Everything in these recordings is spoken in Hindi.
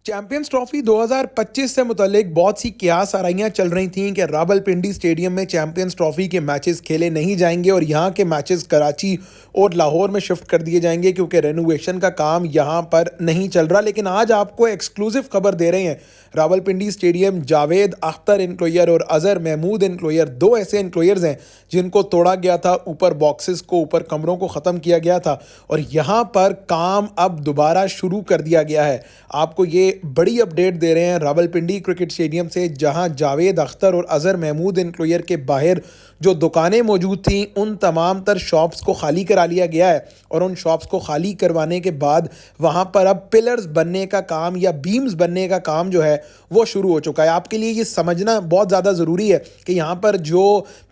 चैंपियंस ट्रॉफी 2025 से मुतल्लिक बहुत सी कियास आराइयाँ चल रही थीं कि रावलपिंडी स्टेडियम में चैंपियंस ट्रॉफी के मैचेस खेले नहीं जाएंगे और यहाँ के मैचेस कराची और लाहौर में शिफ्ट कर दिए जाएंगे क्योंकि रेनोवेशन का काम यहाँ पर नहीं चल रहा। लेकिन आज आपको एक्सक्लूसिव खबर दे रहे हैं, रावलपिंडी स्टेडियम जावेद अख्तर इंक्लोयर और अजहर महमूद इंक्लोयर, दो ऐसे इंक्लोयर्स हैं जिनको तोड़ा गया था, ऊपर बॉक्सेस को, ऊपर कमरों को ख़त्म किया गया था और यहाँ पर काम अब दोबारा शुरू कर दिया गया है। आपको ये बड़ी अपडेट दे रहे हैं रावलपिंडी क्रिकेट स्टेडियम से, जहां जावेद अख्तर और अजहर महमूद इंक्लोयर के बाहर जो दुकानें मौजूद थीं उन तमाम तर शॉप्स को खाली करा लिया गया है और उन शॉप्स को खाली करवाने के बाद वहां पर अब पिलर्स बनने का काम या बीम्स बनने का काम जो है वो शुरू हो चुका है। आपके लिए ये समझना बहुत ज़्यादा ज़रूरी है कि यहाँ पर जो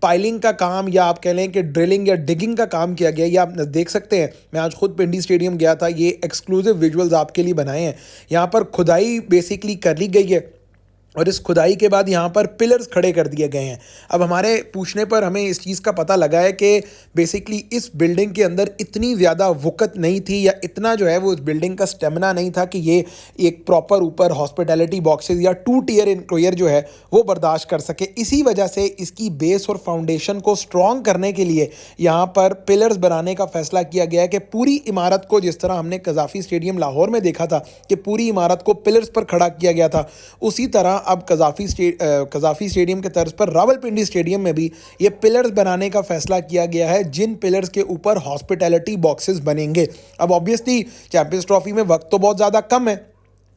पाइलिंग का काम या आप कह लें कि ड्रिलिंग या डिगिंग का काम किया गया, ये आप देख सकते हैं। मैं आज खुद पिंडी स्टेडियम गया था, ये एक्सक्लूसिव विजुअल्स आपके लिए बनाए हैं। यहाँ पर खुदाई बेसिकली कर ली गई है और इस खुदाई के बाद यहाँ पर पिलर्स खड़े कर दिए गए हैं। अब हमारे पूछने पर हमें इस चीज़ का पता लगा है कि बेसिकली इस बिल्डिंग के अंदर इतनी ज़्यादा वक़्त नहीं थी या इतना जो है वो इस बिल्डिंग का स्टेमिना नहीं था कि ये एक प्रॉपर ऊपर हॉस्पिटैलिटी बॉक्सेस या 2 टियर इंक्लोयर जो है वो बर्दाश्त कर सके। इसी वजह से इसकी बेस और फाउंडेशन को स्ट्रॉन्ग करने के लिए यहाँ पर पिलर्स बनाने का फ़ैसला किया गया है कि पूरी इमारत को, जिस तरह हमने कज़ाफ़ी स्टेडियम लाहौर में देखा था कि पूरी इमारत को पिलर्स पर खड़ा किया गया था, उसी तरह अब कज़ाफ़ी स्टेडियम के तर्ज पर रावलपिंडी स्टेडियम में भी ये पिलर्स बनाने का फैसला किया गया है, जिन पिलर्स के ऊपर हॉस्पिटैलिटी बॉक्सेस बनेंगे। अब ऑब्वियसली चैंपियंस ट्रॉफी में वक्त तो बहुत ज़्यादा कम है,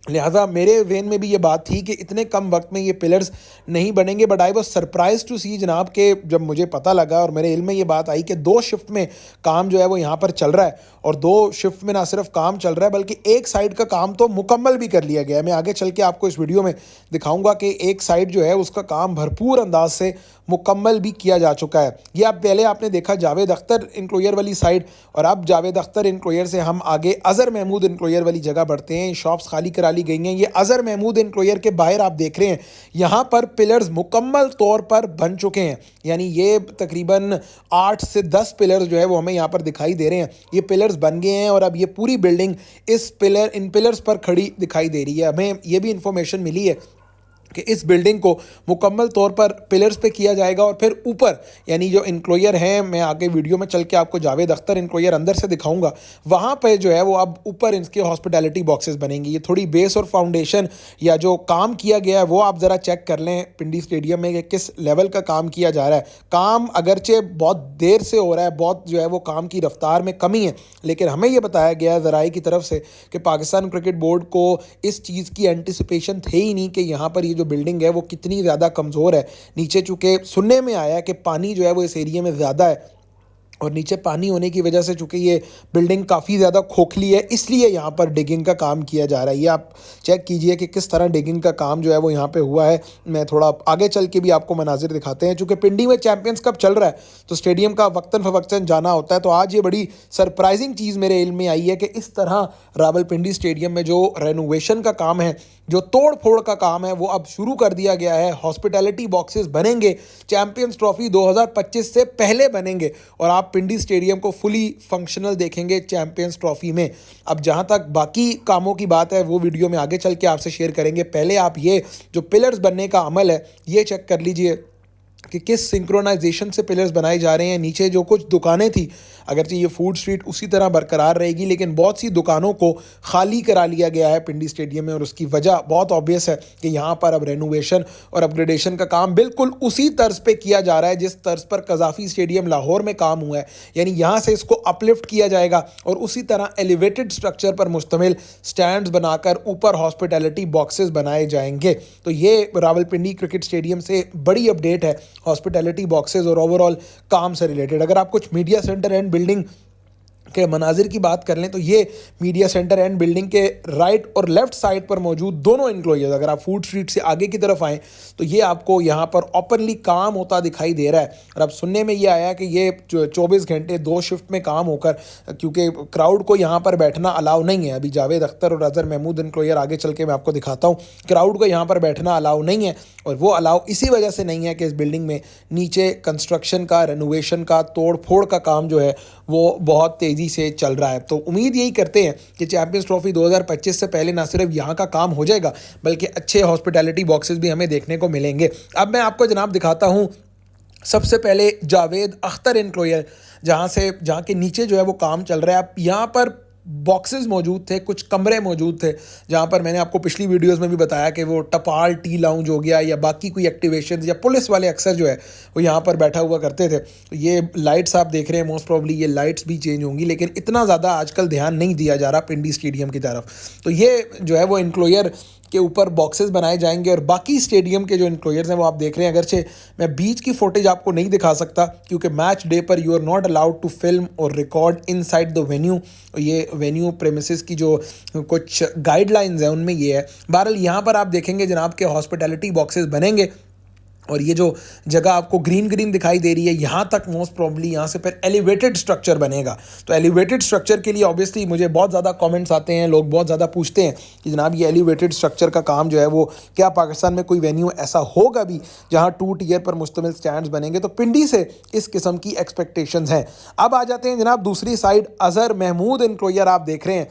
लिहाजा मेरे वेन में भी ये बात थी कि इतने कम वक्त में ये पिलर्स नहीं बनेंगे। But I was surprise to see जनाब के जब मुझे पता लगा और मेरे इल्म में ये बात आई कि 2 शिफ्ट में काम जो है वो यहाँ पर चल रहा है और 2 शिफ्ट में ना सिर्फ काम चल रहा है बल्कि एक साइड का काम तो मुकम्मल भी कर लिया गया है। मैं आगे चल के आपको इस वीडियो में दिखाऊंगा कि एक साइड जो है उसका काम भरपूर अंदाज से मुकम्मल भी किया जा चुका है। ये अब पहले आपने देखा जावेद अख्तर इंक्लोयर वाली साइड और अब जावेद अख्तर इंक्लोयर से हम आगे अजहर महमूद इंक्लोयर वाली जगह बढ़ते हैं। शॉप्स खाली करा ली गई हैं। ये अजहर महमूद इंक्लोयर के बाहर आप देख रहे हैं, यहाँ पर पिलर्स मुकम्मल तौर पर बन चुके हैं। यानी ये तकरीबन 8 से 10 पिलर्स जो है वो हमें यहाँ पर दिखाई दे रहे हैं। ये पिलर्स बन गए हैं और अब ये पूरी बिल्डिंग इन पिलर्स पर खड़ी दिखाई दे रही है। हमें ये भी इंफॉर्मेशन मिली है कि इस बिल्डिंग को मुकम्मल तौर पर पिलर्स पे किया जाएगा और फिर ऊपर यानी जो इंक्लोयर हैं, मैं आगे वीडियो में चल के आपको जावेद अख्तर इंक्लोयर अंदर से दिखाऊंगा, वहाँ पे जो है वो अब ऊपर इसके हॉस्पिटैलिटी बॉक्सेस बनेंगे। ये थोड़ी बेस और फाउंडेशन या जो काम किया गया है वो आप ज़रा चेक कर लें पिंडी स्टेडियम में कि किस लेवल का काम किया जा रहा है। काम अगरचे बहुत देर से हो रहा है, बहुत जो है वो काम की रफ्तार में कमी है, लेकिन हमें ये बताया गया है ज़राए की तरफ से कि पाकिस्तान क्रिकेट बोर्ड को इस चीज़ की एंटिसिपेशन थे ही नहीं कि यहाँ पर जो बिल्डिंग है वो कितनी ज़्यादा कमज़ोर है। नीचे चूँकि सुनने में आया कि पानी जो है वो इस एरिया में ज़्यादा है और नीचे पानी होने की वजह से चूँकि ये बिल्डिंग काफ़ी ज़्यादा खोखली है, इसलिए यहाँ पर डिगिंग का काम किया जा रहा है। ये आप चेक कीजिए कि किस तरह डिगिंग का काम जो है वो यहाँ पे हुआ है। मैं थोड़ा आगे चल के भी आपको मनाजिर दिखाते हैं। चूँकि पिंडी में चैंपियंस कप चल रहा है तो स्टेडियम का वक्तन फ़वक्तन जाना होता है। तो आज ये बड़ी सरप्राइजिंग चीज़ मेरे इल्म में आई है कि इस तरह रावलपिंडी स्टेडियम में जो रेनोवेशन का काम है, जो तोड़ फोड़ का काम है, वो अब शुरू कर दिया गया है। हॉस्पिटैलिटी बॉक्सेस बनेंगे, चैंपियंस ट्रॉफी 2025 से पहले बनेंगे और आप पिंडी स्टेडियम को फुली फंक्शनल देखेंगे चैंपियंस ट्रॉफी में। अब जहां तक बाकी कामों की बात है वो वीडियो में आगे चल के आपसे शेयर करेंगे। पहले आप ये जो पिलर्स बनने का अमल है ये चेक कर लीजिए कि किस सिंक्रोनाइजेशन से पिलर्स बनाए जा रहे हैं। नीचे जो कुछ दुकानें थी, अगरचे ये फूड स्ट्रीट उसी तरह बरकरार रहेगी, लेकिन बहुत सी दुकानों को खाली करा लिया गया है पिंडी स्टेडियम में और उसकी वजह बहुत ऑब्वियस है कि यहाँ पर अब रेनोवेशन और अपग्रेडेशन का काम बिल्कुल उसी तर्ज पे किया जा रहा है जिस तर्ज पर कज़ाफ़ी स्टेडियम लाहौर में काम हुआ है। यानी यहाँ से इसको अपलिफ्ट किया जाएगा और उसी तरह एलिवेटेड स्ट्रक्चर पर मुश्तमिल स्टैंड्स बनाकर ऊपर हॉस्पिटैलिटी बॉक्सेस बनाए जाएंगे। तो ये रावलपिंडी क्रिकेट स्टेडियम से बड़ी अपडेट है हॉस्पिटैलिटी बॉक्सेस और ओवरऑल काम से रिलेटेड। अगर आप कुछ मीडिया सेंटर एंड बिल्डिंग के मनाजिर की बात कर लें तो ये मीडिया सेंटर एंड बिल्डिंग के राइट और लेफ्ट साइड पर मौजूद दोनों इंक्लोजर्स, अगर आप फूड स्ट्रीट से आगे की तरफ आएँ तो ये आपको यहाँ पर ओपनली काम होता दिखाई दे रहा है। और अब सुनने में ये आया कि ये 24 घंटे 2 शिफ्ट में काम होकर, क्योंकि क्राउड को यहाँ पर बैठना अलाउ नहीं है। अभी जावेद अख्तर और अजहर महमूद इंक्लोयर आगे चल के मैं आपको दिखाता हूँ, क्राउड को यहाँ पर बैठना अलाउ नहीं है और वो अलाउ इसी वजह से नहीं है कि इस बिल्डिंग में नीचे कंस्ट्रक्शन का, रेनोवेशन का, तोड़ फोड़ का काम जो है वो बहुत तेज़ी तेज़ी से चल रहा है। तो उम्मीद यही करते हैं कि चैंपियंस ट्रॉफी 2025 से पहले ना सिर्फ यहाँ का काम हो जाएगा, बल्कि अच्छे हॉस्पिटैलिटी बॉक्सेस भी हमें देखने को मिलेंगे। अब मैं आपको जनाब दिखाता हूँ सबसे पहले जावेद अख्तर एनक्लोयर, जहाँ के नीचे जो है वो काम चल रहा है। अब यहाँ पर बॉक्सेस मौजूद थे, कुछ कमरे मौजूद थे, जहाँ पर मैंने आपको पिछली वीडियोस में भी बताया कि वो टपाल टी लाउंज हो गया या बाकी कोई एक्टिवेशन, या पुलिस वाले अक्सर जो है वो यहाँ पर बैठा हुआ करते थे। ये लाइट्स आप देख रहे हैं, मोस्ट प्रॉब्ली ये लाइट्स भी चेंज होंगी, लेकिन इतना ज़्यादा आजकल ध्यान नहीं दिया जा रहा पिंडी स्टेडियम की तरफ। तो ये जो है वो एनक्लोयर के ऊपर बॉक्सेस बनाए जाएंगे, और बाकी स्टेडियम के जो एनक्लोयर्स हैं वो आप देख रहे हैं। अगरचे मैं बीच की फुटेज आपको नहीं दिखा सकता, क्योंकि मैच डे पर you are not allowed to film और रिकॉर्ड इनसाइड द वेन्यू। ये वेन्यू प्रेमिसेस की जो कुछ गाइडलाइंस हैं उनमें ये है। बहरहाल यहाँ पर आप देखेंगे जनाब के हॉस्पिटैलिटी बॉक्सेस बनेंगे, और ये जो जगह आपको ग्रीन ग्रीन दिखाई दे रही है, यहाँ तक मोस्ट प्रॉब्ली यहाँ से फिर एलिवेटेड स्ट्रक्चर बनेगा। तो एलिवेटेड स्ट्रक्चर के लिए ऑब्वियसली मुझे बहुत ज़्यादा कमेंट्स आते हैं, लोग बहुत ज़्यादा पूछते हैं कि जनाब ये एलिवेटेड स्ट्रक्चर का काम जो है वो क्या पाकिस्तान में कोई वेन्यू ऐसा होगा भी जहाँ 2 टियर पर मुश्तमिल स्टैंड्स बनेंगे। तो पिंडी से इस किस्म की एक्सपेक्टेशंस हैं। अब आ जाते हैं जनाब दूसरी साइड, अज़हर महमूद एनक्लोयर आप देख रहे हैं,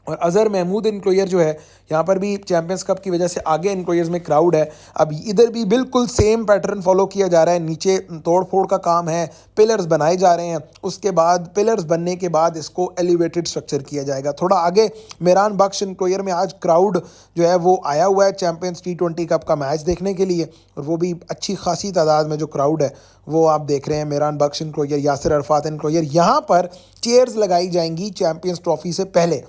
और अज़हर महमूद एनक्लोयर जो है यहाँ पर भी चैंपियंस कप की वजह से आगे एनक्लोयर्स में क्राउड है। अब इधर भी बिल्कुल सेम पैटर्न फॉलो किया जा रहा है, नीचे तोड़ फोड़ का काम है, पिलर्स बनाए जा रहे हैं, उसके बाद पिलर्स बनने के बाद इसको एलिवेटेड स्ट्रक्चर किया जाएगा। थोड़ा आगे मेरान बख्श एनक्लोयर में आज क्राउड जो है वो आया हुआ है चैंपियंस T20 कप का मैच देखने के लिए, और वो भी अच्छी खासी तादाद में जो क्राउड है वो आप देख रहे हैं। मेरान बख्श एनक्लोयर, यासिर अरफात एनक्लोयर, यहाँ पर चेयर्स लगाई जाएंगी चैंपियंस ट्रॉफी से पहले।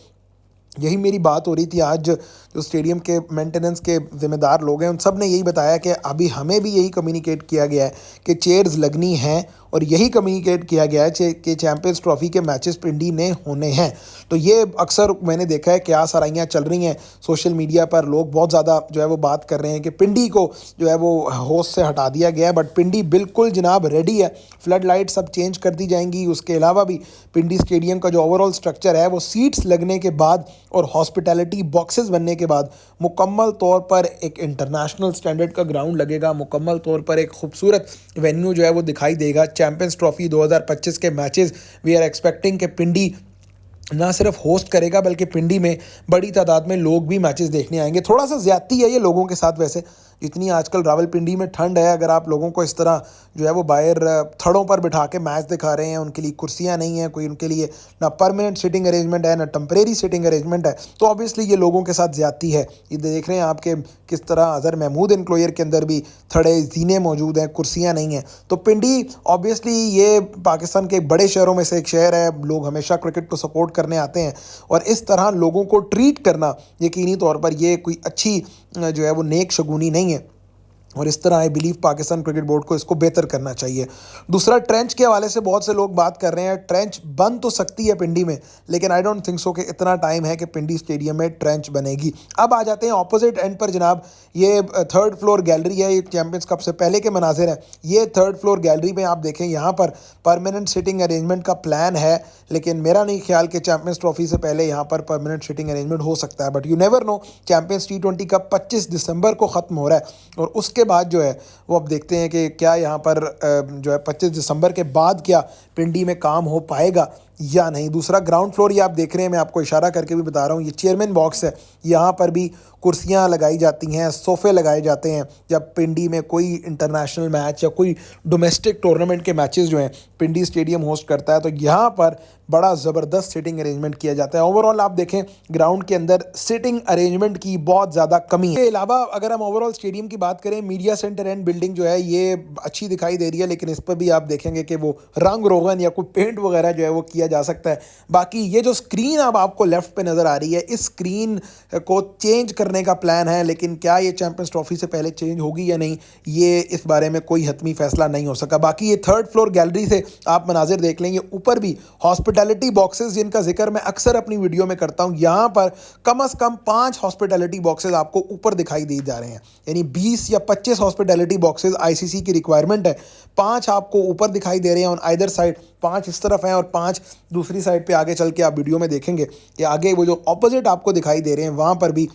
यही मेरी बात हो रही थी आज, जो स्टेडियम के मेंटेनेंस के ज़िम्मेदार लोग हैं उन सब ने यही बताया कि अभी हमें भी यही कम्युनिकेट किया गया है कि चेयर्स लगनी हैं, और यही कम्युनिकेट किया गया है कि चैंपियंस ट्रॉफी के मैचेस पिंडी ने होने हैं। तो ये अक्सर मैंने देखा है क्या सराइयाँ चल रही हैं सोशल मीडिया पर, लोग बहुत ज़्यादा जो है वो बात कर रहे हैं कि पिंडी को जो है वो होस्ट से हटा दिया गया है, बट पिंडी बिल्कुल जनाब रेडी है। फ्लड लाइट सब चेंज कर दी जाएंगी। उसके अलावा भी पिंडी स्टेडियम का जो ओवरऑल स्ट्रक्चर है वो सीट्स लगने के बाद और हॉस्पिटैलिटी बॉक्सेस बनने के बाद मुकम्मल तौर पर एक इंटरनेशनल स्टैंडर्ड का ग्राउंड लगेगा, मुकम्मल तौर पर एक खूबसूरत वेन्यू जो है वो दिखाई देगा। चैंपियंस ट्रॉफी 2025 के मैचेस वी आर एक्सपेक्टिंग कि पिंडी ना सिर्फ होस्ट करेगा, बल्कि पिंडी में बड़ी तादाद में लोग भी मैचेस देखने आएंगे। थोड़ा सा ज़्यादती है ये लोगों के साथ, वैसे जितनी आजकल रावलपिंडी में ठंड है, अगर आप लोगों को इस तरह जो है वो बाहर थड़ों पर बिठा के मैच दिखा रहे हैं, उनके लिए कुर्सियां नहीं हैं, कोई उनके लिए ना परमानेंट सिटिंग अरेंजमेंट है ना टेम्परेरी सिटिंग अरेंजमेंट है, तो ऑब्वियसली ये लोगों के साथ ज़्यादती है। ये देख रहे हैं आपके किस तरह अज़हर महमूद एनक्लोयर के अंदर भी थड़े जीने मौजूद हैं, कुर्सियाँ नहीं हैं। तो पिंडी ऑब्वियसली ये पाकिस्तान के बड़े शहरों में से एक शहर है, लोग हमेशा क्रिकेट को सपोर्ट करने आते हैं, और इस तरह लोगों को ट्रीट करना यकीनी तौर पर ये कोई अच्छी जो है वो नेक शगुनी नहीं है, और इस तरह I believe Pakistan cricket board को इसको बेहतर करना चाहिए। दूसरा, ट्रेंच के हवाले से बहुत से लोग बात कर रहे हैं। ट्रेंच बन तो सकती है पिंडी में, लेकिन आई डोंट थिंक सो कि इतना टाइम है कि पिंडी स्टेडियम में ट्रेंच बनेगी। अब आ जाते हैं ऑपोजिट एंड पर जनाब, ये 3rd फ्लोर गैलरी है, ये चैंपियंस कप से पहले के मनाजिर हैं। ये 3rd फ्लोर गैलरी में आप देखें, यहाँ पर परमानेंट सिटिंग अरेंजमेंट का प्लान है, लेकिन मेरा नहीं ख्याल कि चैंपियंस ट्रॉफी से पहले यहाँ पर परमानेंट सिटिंग अरेंजमेंट हो सकता है, but you never know. Champions T20 cup 25 दिसंबर को ख़त्म हो रहा है, और उसके बाद जो है वो अब देखते हैं कि क्या यहाँ पर जो है 25 दिसंबर के बाद क्या पिंडी में काम हो पाएगा या नहीं। दूसरा, ग्राउंड फ्लोर ये आप देख रहे हैं, मैं आपको इशारा करके भी बता रहा हूँ, ये चेयरमैन बॉक्स है। यहाँ पर भी कुर्सियाँ लगाई जाती हैं, सोफ़े लगाए जाते हैं जब पिंडी में कोई इंटरनेशनल मैच या कोई डोमेस्टिक टूर्नामेंट के मैचेस जो हैं पिंडी स्टेडियम होस्ट करता है, तो यहाँ पर बड़ा ज़बरदस्त सिटिंग अरेंजमेंट किया जाता है। ओवरऑल आप देखें ग्राउंड के अंदर सिटिंग अरेंजमेंट की बहुत ज़्यादा कमी है। इसके अलावा अगर हम ओवरऑल स्टेडियम की बात करें, मीडिया सेंटर एंड बिल्डिंग जो है ये अच्छी दिखाई दे रही है, लेकिन इस पर भी आप देखेंगे कि वो रंग रोगन या कोई पेंट वगैरह जो है वो किया जा सकता है। बाकी ये जो स्क्रीन अब आपको लेफ्ट पे नज़र आ रही है, इस स्क्रीन को चेंज करने का प्लान है, लेकिन क्या ये चैंपियंस ट्रॉफी से पहले चेंज होगी या नहीं, ये इस बारे में कोई हतमी फैसला नहीं हो सका। बाकी ये 3rd फ्लोर गैलरी से आप मनाजिर देख लेंगे, ऊपर भी हॉस्पिटैलिटी बॉक्सेस जिनका जिक्र मैं अक्सर अपनी वीडियो में करता हूँ, यहाँ पर कम से कम 5 हॉस्पिटैलिटी बॉक्सेस आपको ऊपर दिखाई दे जा रहे हैं, यानी 20 या 25 हॉस्पिटैलिटी बॉक्सेस आईसीसी की रिक्वायरमेंट है। 5 आपको ऊपर दिखाई दे रहे हैं ऑन आइदर साइड, 5 इस तरफ हैं और 5 दूसरी साइड पे आगे चल के आप वीडियो में देखेंगे कि आगे वो जो ऑपोजिट आपको दिखाई दे रहे हैं वहाँ पर भी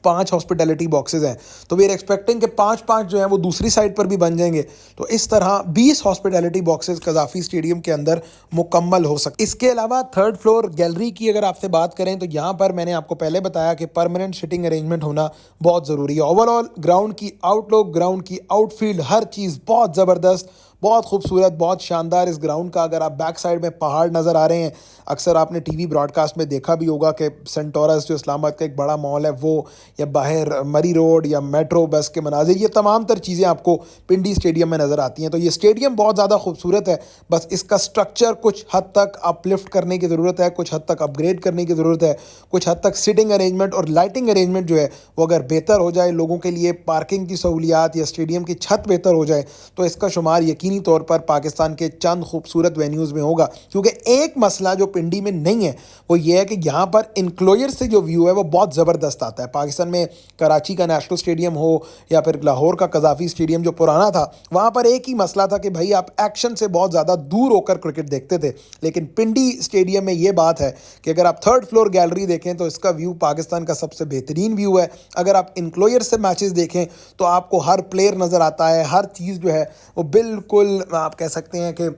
5 हॉस्पिटैलिटी बॉक्सेज हैं, तो वी आर एक्सपेक्टिंग कि 5-5 जो हैं वो दूसरी साइड पर भी बन जाएंगे। तो इस तरह 20 हॉस्पिटैलिटी बॉक्सेज कज़ाफ़ी स्टेडियम के अंदर मुकम्मल हो सकते। इसके अलावा थर्ड फ्लोर गैलरी की अगर आपसे बात करें तो यहाँ पर मैंने आपको पहले बताया कि परमानेंट सिटिंग अरेंजमेंट होना बहुत ज़रूरी है। ओवरऑल ग्राउंड की आउटलुक, ग्राउंड की आउटफील्ड, हर चीज़ बहुत ज़बरदस्त, बहुत खूबसूरत, बहुत शानदार। इस ग्राउंड का अगर आप बैक साइड में पहाड़ नज़र आ रहे हैं, अक्सर आपने टीवी ब्रॉडकास्ट में देखा भी होगा कि सेंटोरस जो इस्लामाबाद का एक बड़ा मॉल है वो, या बाहर मरी रोड या मेट्रो बस के मनाजिर, ये तमाम तर चीज़ें आपको पिंडी स्टेडियम में नज़र आती हैं। तो ये स्टेडियम बहुत ज़्यादा खूबसूरत है, बस इसका स्ट्रक्चर कुछ हद तक अपलिफ्ट करने की ज़रूरत है, कुछ हद तक अपग्रेड करने की ज़रूरत है, कुछ हद तक सिटिंग अरेंजमेंट और लाइटिंग अरेंजमेंट जो है वो अगर बेहतर हो जाए, लोगों के लिए पार्किंग की सहूलियात या स्टेडियम की छत बेहतर हो जाए, तो इसका शुमार यकीनी तौर पर पाकिस्तान के चंद खूबसूरत वेन्यूज़ में होगा। क्योंकि एक मसला जो पिंडी में नहीं है वो ये है कि यहाँ पर इंक्लोजर से जो व्यू है वो बहुत ज़बरदस्त आता है। पाकिस्तान में कराची का नेशनल स्टेडियम हो या फिर लाहौर का कज़ाफ़ी स्टेडियम जो पुराना था, वहाँ पर एक ही मसला था कि भाई आप एक्शन से बहुत ज़्यादा दूर होकर क्रिकेट देखते थे। लेकिन पिंडी स्टेडियम में ये बात है कि अगर आप थर्ड फ्लोर गैलरी देखें तो इसका व्यू पाकिस्तान का सबसे बेहतरीन व्यू है। अगर आप इंक्लोजर से मैचेस देखें तो आपको हर प्लेयर नज़र आता है, हर चीज़ जो है वो बिल्कुल आप कह सकते हैं कि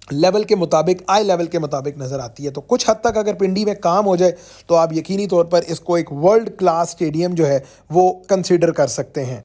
लेवल के मुताबिक, आई लेवल के मुताबिक नज़र आती है। तो कुछ हद तक अगर पिंडी में काम हो जाए तो आप यकीनी तौर पर इसको एक वर्ल्ड क्लास स्टेडियम जो है वो कंसीडर कर सकते हैं।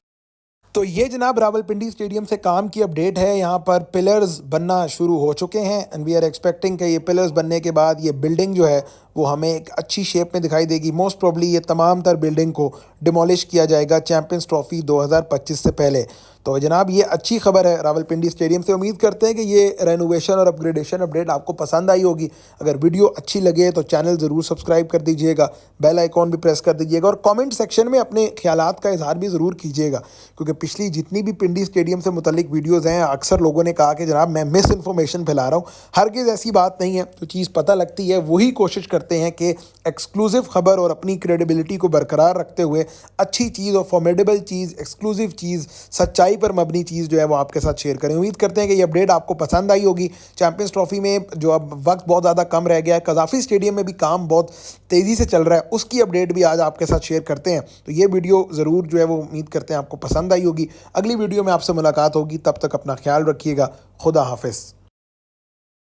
तो ये जनाब रावलपिंडी स्टेडियम से काम की अपडेट है। यहाँ पर पिलर्स बनना शुरू हो चुके हैं एंड वी आर एक्सपेक्टिंग कि ये पिलर्स बनने के बाद ये बिल्डिंग जो है वो हमें एक अच्छी शेप में दिखाई देगी। मोस्ट प्रॉब्ली ये तमाम तर बिल्डिंग को डिमोलिश किया जाएगा चैम्पियंस ट्रॉफी 2025 से पहले। तो जनाब ये अच्छी खबर है रावलपिंडी स्टेडियम से। उम्मीद करते हैं कि ये रेनोवेशन और अपग्रेडेशन अपडेट आपको पसंद आई होगी। अगर वीडियो अच्छी लगे तो चैनल ज़रूर सब्सक्राइब कर दीजिएगा, बेल आइकॉन भी प्रेस कर दीजिएगा और कमेंट सेक्शन में अपने ख्यालात का इजहार भी ज़रूर कीजिएगा। क्योंकि पिछली जितनी भी पिंडी स्टेडियम से मुतल्लिक वीडियोज़ हैं, अक्सर लोगों ने कहा कि जनाब मैं मिस इन्फॉर्मेशन फैला रहा हूँ। हरगिज़ ऐसी बात नहीं है। जो चीज़ पता लगती है वही कोशिश करते हैं कि एक्सक्लूसिव खबर और अपनी क्रेडिबिलिटी को बरकरार रखते हुए अच्छी चीज़ और फॉर्मेडेबल चीज़, एक्सक्लूसिव चीज़, सच्चाई पर मबनी चीज़ जो है वो आपके साथ शेयर करें। उम्मीद करते हैं कि ये अपडेट आपको पसंद आई होगी। चैम्पियंस ट्रॉफी में जो अब वक्त बहुत ज़्यादा कम रह गया है, कज़ाफ़ी स्टेडियम में भी काम बहुत तेज़ी से चल रहा है, उसकी अपडेट भी आज आपके साथ शेयर करते हैं। तो ये वीडियो ज़रूर जो है वो उम्मीद करते हैं आपको पसंद आई होगी। अगली वीडियो में आपसे मुलाकात होगी, तब तक अपना ख्याल रखिएगा। खुदा हाफिज़।